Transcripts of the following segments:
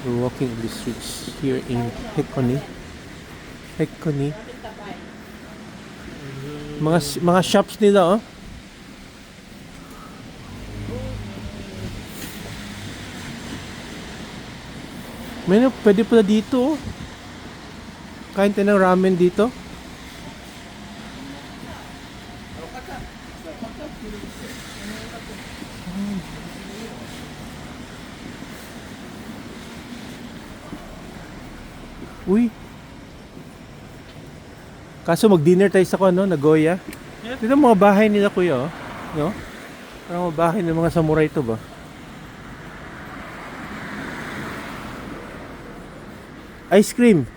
We're walking in the streets here in Hekone. Hekone. Mga shops nila, oh. May pwede pala dito, oh. Kain tayo ng ramen dito. Uy. Kaso mag-dinner tayo sa Nagoya. Dito mga bahay nila, kuya, oh. No? Parang mga bahay ng mga samurai to ba? Ice cream.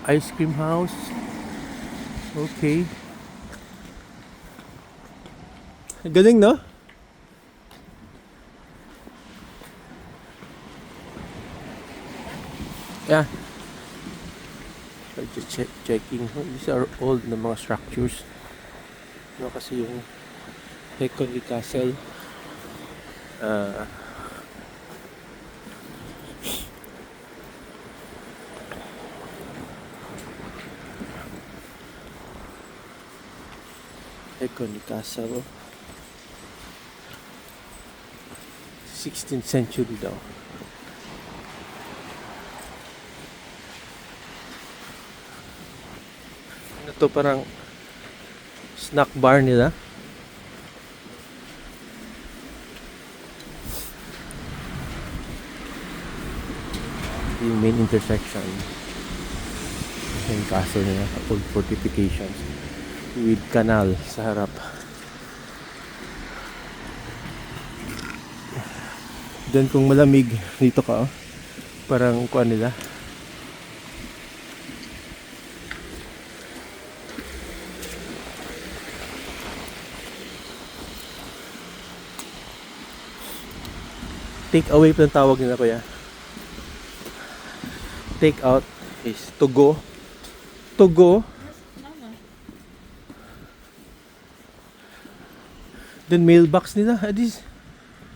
Ice cream house. Okay. Galing, no? Yeah. Just checking. These are old na mga structures. No, kasi yung Hekone Castle. Hekone Castle. 16th century daw. Ito parang snack bar nila. Yung main intersection. Yung castle nila, old fortifications with canal sa harap. Diyan kung malamig dito ka, oh. Parang kuan nila. Take away pa ang tawag nila, kuya. Take out is to go. To go. Then mailbox nila. This,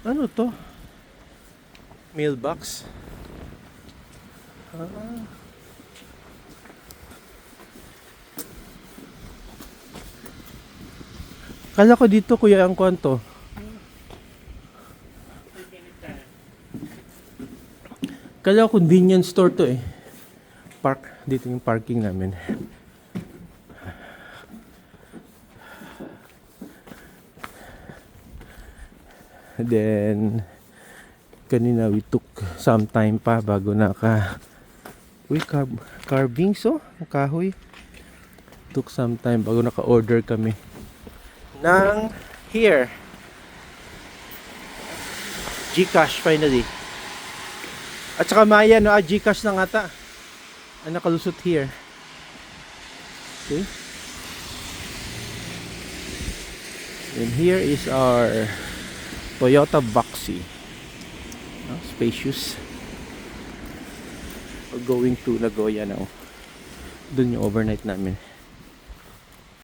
ano to? Mailbox. Kala ko dito, kuya, ang kwanto. Kala ko convenience store to, eh. Park. Dito yung parking namin. Then kanina we took some time pa bago uy, carvings, oh, kahoy. Took some time bago naka-order kami ng here GCash finally. At saka Maya, no, GCash na ata ang nakalusot here. Okay. And here is our Toyota Voxy. Spacious. We're going to Nagoya now. Doon yung overnight namin.